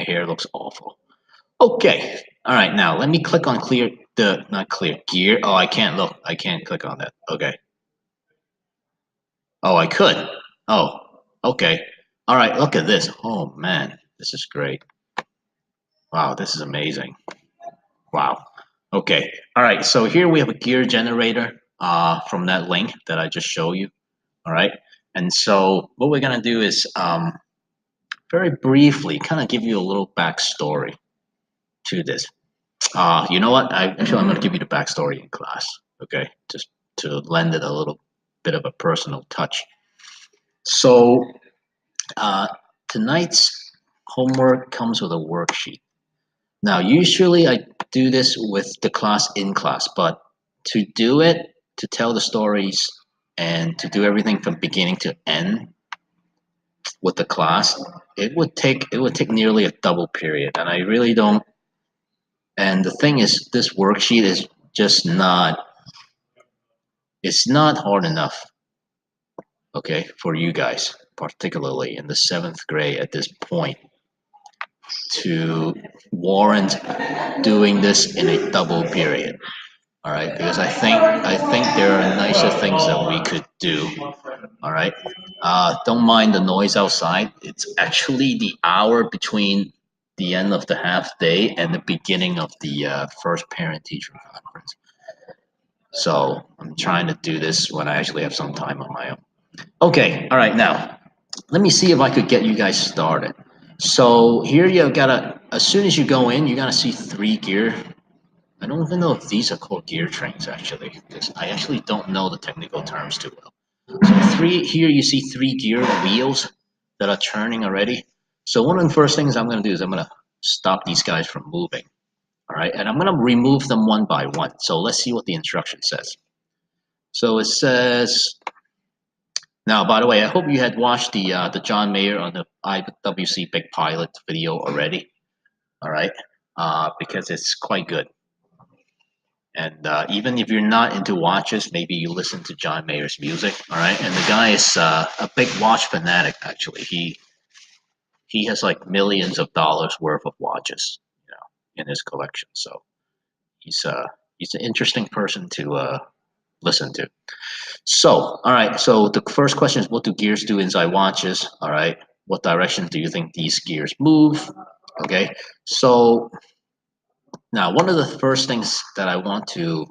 hair looks awful. Okay. All right. Now let me click on clear the not clear gear. Oh, I can't look. I can't click on that. Okay. Oh, I could. Oh, okay. All right. Look at this. Oh man, this is great. Wow, this is amazing. Wow. Okay. All right. So here we have a gear generator from that link that I just showed you. All right. And so what we're gonna do is very briefly kind of give you a little backstory to this. You know what? I'm gonna give you the backstory in class. Okay, just to lend it a little bit of a personal touch. So uh, tonight's homework comes with a worksheet. Now, usually I do this with the class in class, but to do it, to tell the stories, and to do everything from beginning to end with the class, it would take nearly a double period, and I really don't. And the thing is, this worksheet is just not. It's not hard enough, okay, for you guys, particularly in the seventh grade at this point, to warrant doing this in a double period. All right, because I think there are nicer things that we could do. All right, don't mind the noise outside. It's actually the hour between the end of the half day and the beginning of the first parent-teacher conference. So I'm trying to do this when I actually have some time on my own. Okay, all right, now let me see if I could get you guys started. So here you've got as soon as you go in, you're gonna see three gear. I don't even know if these are called gear trains actually, because I actually don't know the technical terms too well. So here you see three gear wheels that are turning already. So one of the first things I'm gonna do is I'm gonna stop these guys from moving. All right, and I'm gonna remove them one by one. So let's see what the instruction says. So it says, now, by the way, I hope you had watched the John Mayer on the IWC Big Pilot video already. All right, because it's quite good. And even if you're not into watches, maybe you listen to John Mayer's music. All right, and the guy is a big watch fanatic. Actually, he has like millions of dollars worth of watches, in his collection. So he's an interesting person to listen to. So, all right. So the first question is, what do gears do inside watches? All right. What direction do you think these gears move? Okay. So now, one of the first things that I want to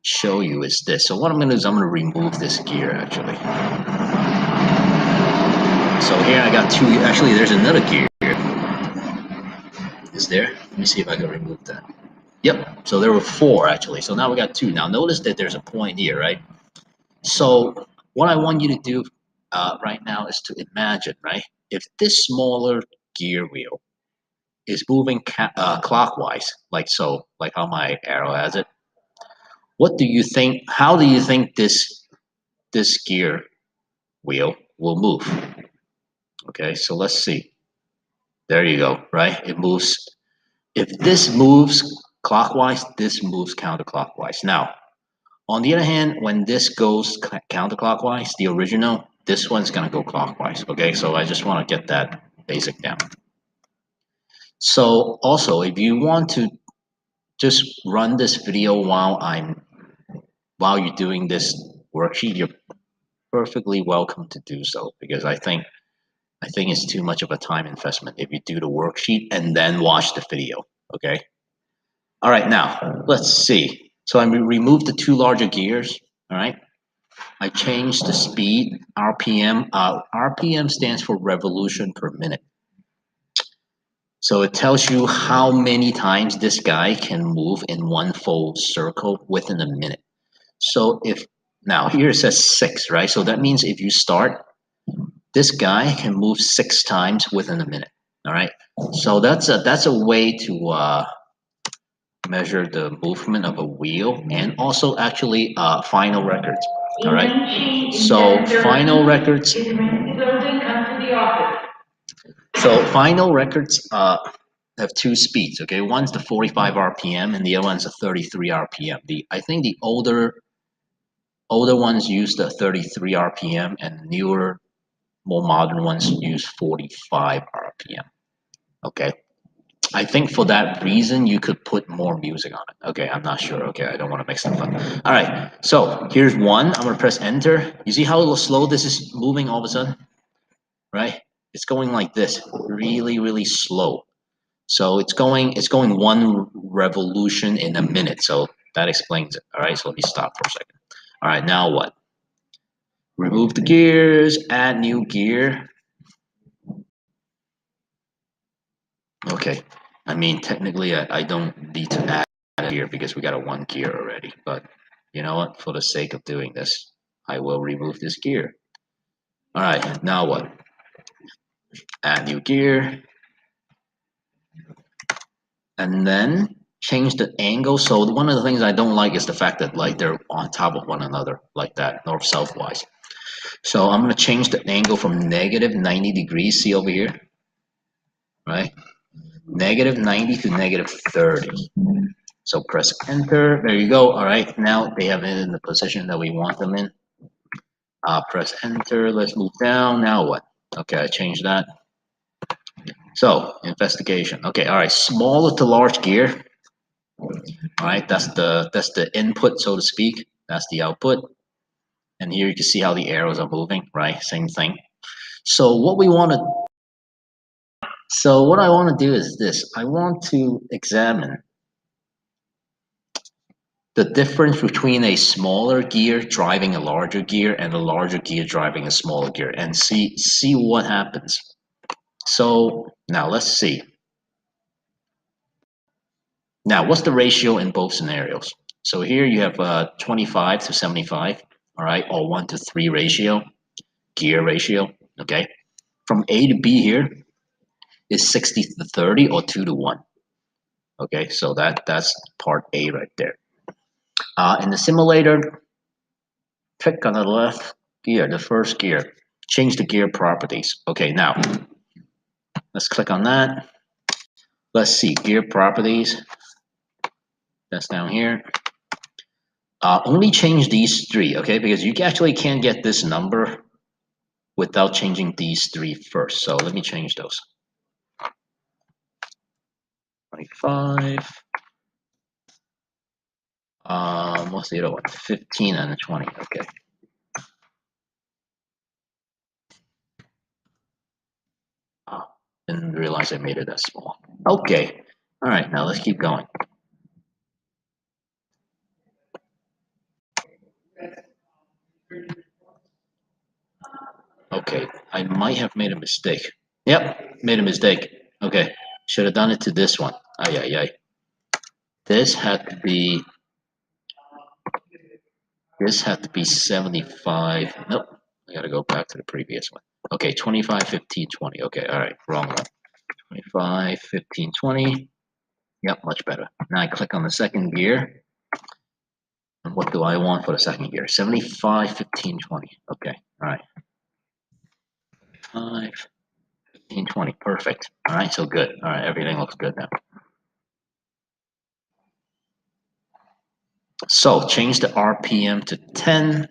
show you is this. So what I'm going to do is I'm going to remove this gear actually. So here I got two. Actually, there's another gear here. Is there? Let me see if I can remove that. Yep. So there were four actually. So now we got two. Now notice that there's a point here, right? So what I want you to do right now is to imagine, right? If this smaller gear wheel is moving clockwise, like so, like how my arrow has it, what do you think? How do you think this gear wheel will move? Okay, so let's see. There you go, right? It moves. If this moves clockwise, this moves counterclockwise. Now, on the other hand, when this goes counterclockwise, the original, this one's gonna go clockwise. Okay, so I just want to get that basic down. So also, if you want to just run this video while you're doing this worksheet, you're perfectly welcome to do so, because I think it's too much of a time investment if you do the worksheet and then watch the video. Okay. All right, now let's see. So I removed the two larger gears. All right. I changed the speed, RPM. RPM stands for revolution per minute. So it tells you how many times this guy can move in one full circle within a minute. So now here it says 6, right? So that means if you start, this guy can move 6 times within a minute. All right. So that's a way to measure the movement of a wheel, and also actually final records. All right. So final records. So final records have two speeds. Okay, one's the 45 RPM and the other one's the 33 RPM. I think the older ones use the 33 RPM, and newer, more modern ones use 45 RPM. Okay, I think for that reason, you could put more music on it. Okay, I'm not sure. Okay, I don't want to mix them up. All right, so here's one. I'm gonna press enter. You see how slow this is moving all of a sudden, right? It's going like this, really, really slow. So it's going one revolution in a minute. So that explains it. All right, so let me stop for a second. All right, now what? Remove the gears, add new gear. Okay, I mean, technically, I don't need to add a gear because we got a one gear already. But you know what? For the sake of doing this, I will remove this gear. All right, now what? Add new gear, and then change the angle. So one of the things I don't like is the fact that like they're on top of one another like that, north-south wise. So I'm gonna change the angle from negative 90 degrees. See over here, right? Negative 90 to negative 30. So press enter. There you go. All right. Now they have it in the position that we want them in. Press enter. Let's move down. Now what? Okay, I changed that. So investigation. Okay. All right. Smaller to large gear. All right. That's the input, so to speak. That's the output. And here you can see how the arrows are moving. Right. Same thing. So what we want to. So what I want to do is this. I want to examine the difference between a smaller gear driving a larger gear and a larger gear driving a smaller gear and see what happens. So now let's see. Now what's the ratio in both scenarios? So here you have 25 to 75, all right, or 1 to 3 ratio, gear ratio, okay? From A to B here is 60 to 30 or 2 to 1. Okay, so that's part A right there. In the simulator, pick on the left gear, the first gear. Change the gear properties. Okay, now let's click on that. Let's see, gear properties. That's down here. Only change these three, okay? Because you actually can't get this number without changing these three first. So let me change those. 25. What's the other one? 15 and 20. Okay. Didn't realize I made it that small. Okay. All right, now let's keep going. Okay, I might have made a mistake. Yep, made a mistake. Okay, should have done it to this one. Ay, ay, ay. This had to be, this had to be 75. Nope, I gotta go back to the previous one. Okay, 25, 15, 20. Okay, all right, wrong one. 25, 15, 20. Yep, much better. Now I click on the second gear. And what do I want for the second gear? 75, 15, 20. Okay, all right. 5, 15, 20. Perfect. All right, so good. All right, everything looks good now. So change the RPM to 10.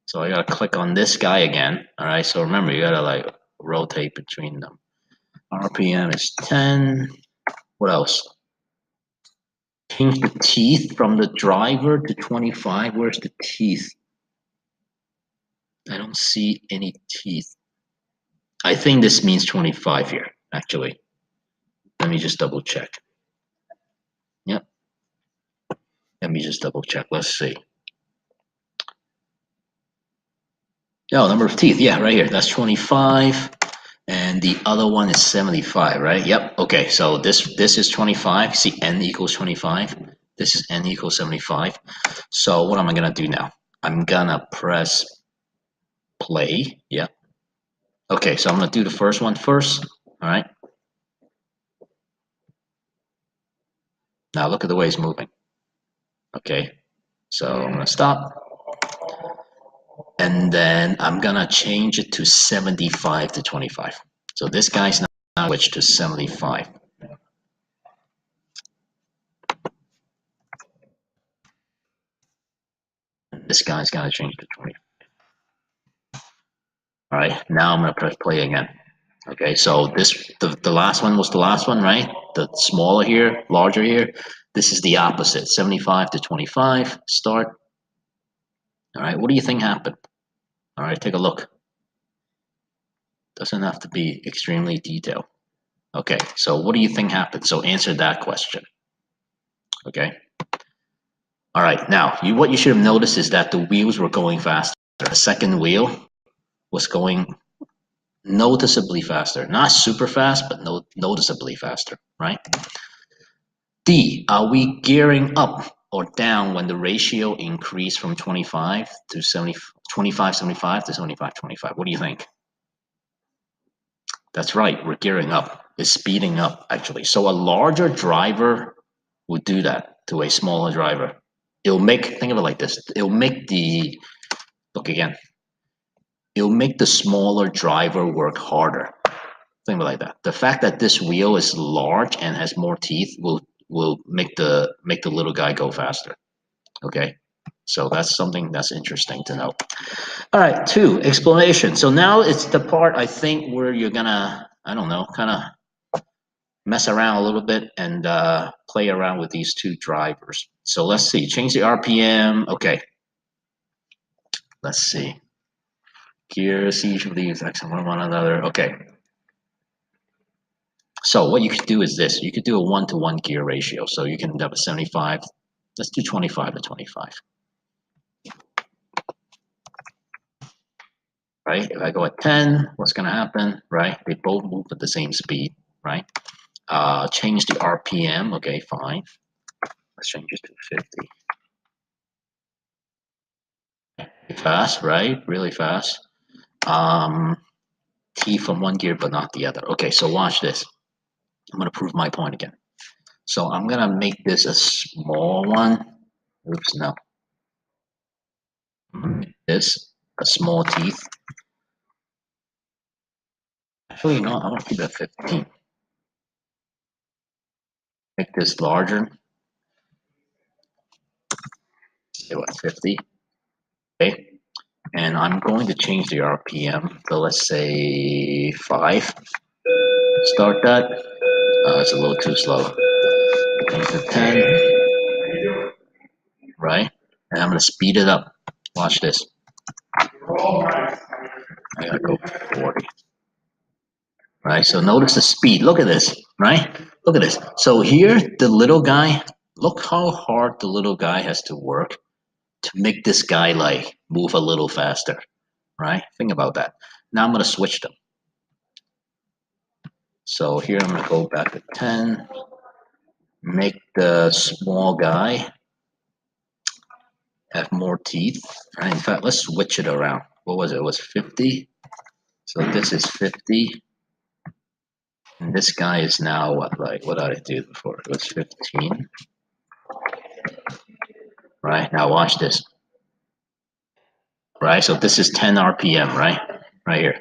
So I gotta click on this guy again. All right, so remember you gotta like rotate between them. RPM is 10. What else? Change the teeth from the driver to 25. Where's the teeth? I don't see any teeth. I think this means 25 here, actually. Let me just double check. Yep. Let me just double check. Let's see. Oh, number of teeth. Yeah, right here. That's 25. And the other one is 75, right? Yep. Okay, so this is 25. See, n equals 25. This is n equals 75. So what am I gonna do now? I'm gonna press play. Yep. Okay, so I'm gonna do the first one first. All right. Now look at the way it's moving. Okay. So I'm gonna stop. And then I'm gonna change it to 75 to 25. So this guy's now switched to 75. This guy's gonna change to 20. All right, now I'm gonna press play again. Okay, so the last one was the last one, right? The smaller here, larger here. This is the opposite, 75 to 25, start. All right, what do you think happened? All right, take a look. Doesn't have to be extremely detailed. Okay, so what do you think happened? So answer that question. Okay. All right, now what you should have noticed is that the wheels were going faster. The second wheel was going noticeably faster. Not super fast, but noticeably faster, right? D, are we gearing up or down when the ratio increased from 25 to 70, 25, 75 to 75, 25? What do you think? That's right, we're gearing up. It's speeding up, actually. So a larger driver would do that to a smaller driver. Think of it like this. Look again, it'll make the smaller driver work harder. Think of it like that. The fact that this wheel is large and has more teeth will make the little guy go faster. Okay, so that's something that's interesting to know. All right, 2, explanation. So now it's the part I think where you're gonna, I don't know, kind of mess around a little bit and play around with these two drivers. So let's see, change the RPM. Okay, let's see. Gears, each of these X and one another. Okay. So what you could do is this. You could do a 1-to-1 gear ratio. So you can have a 75. Let's do 25 to 25. Right? If I go at 10, what's going to happen? Right? They both move at the same speed. Right? Change the RPM. Okay, fine. Let's change it to 50. Fast, right? Really fast. T from one gear, but not the other. Okay, so watch this. I'm going to prove my point again. So I'm going to make this a small one. Oops, no. This, a small teeth. Actually, no, I'm going to keep it at 15. Make this larger. Say what, 50? Okay. And I'm going to change the RPM. So let's say 5. Start that. It's a little too slow. Change to 10. Right? And I'm going to speed it up. Watch this. I gotta go 40. Right? So notice the speed. Look at this, right? Look at this. So here, the little guy, look how hard the little guy has to work to make this guy like move a little faster, right? Think about that. Now I'm gonna switch them. So here I'm gonna go back to 10, make the small guy have more teeth. Right? In fact, let's switch it around. What was it? It was 50. So this is 50. And this guy is now what, like, what did I do before? It was 15. Right, now watch this. Right, so this is 10 RPM, right? Right here.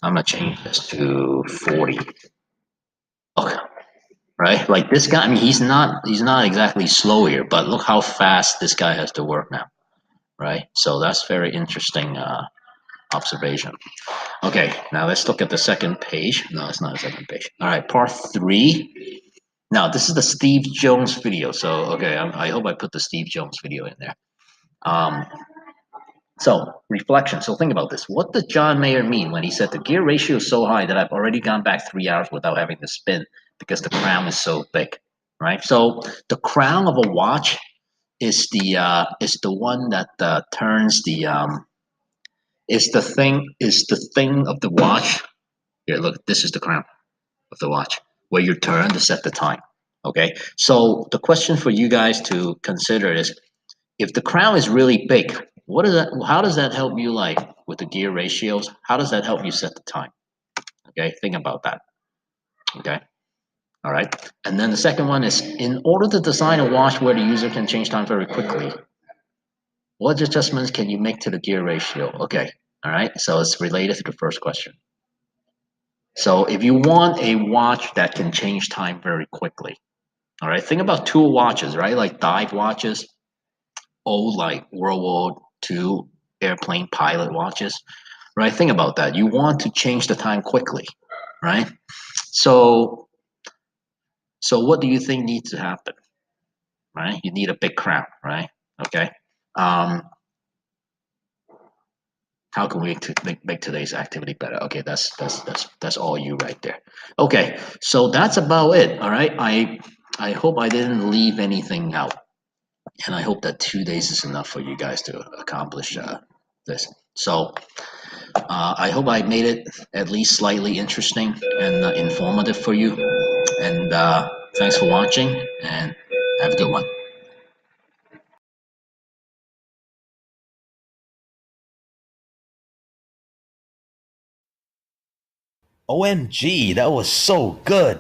I'm gonna change this to 40. Look, right? Like this guy, I mean, he's not exactly slow here, but look how fast this guy has to work now, right? So that's very interesting observation. Okay, now let's look at the second page. No, it's not the second page. All right, part 3. Now, this is the Steve Jones video. So, okay, I hope I put the Steve Jones video in there. So, reflection. So think about this. What did John Mayer mean when he said the gear ratio is so high that I've already gone back 3 hours without having to spin because the crown is so thick, right? So the crown of a watch is the one that turns the is the thing of the watch. Here, look. This is the crown of the watch where you turn to set the time. Okay. So the question for you guys to consider is, if the crown is really big, what is that? How does that help you, like with the gear ratios? How does that help you set the time? Okay, think about that. Okay, all right. And then the second one is, in order to design a watch where the user can change time very quickly, what adjustments can you make to the gear ratio? Okay, all right. So it's related to the first question. So if you want a watch that can change time very quickly, all right, think about tool watches, right? Like dive watches, old like World War II airplane pilot watches. right? Think about that. You want to change the time quickly, right? So, so what do you think needs to happen, right? You need a big crown, right? Okay. Um, how can we make today's activity better? Okay, that's all you right there. Okay, so that's about it. All right. I hope I didn't leave anything out, and I hope that 2 days is enough for you guys to accomplish this. So I hope I made it at least slightly interesting and informative for you. And thanks for watching, and have a good one. OMG, that was so good.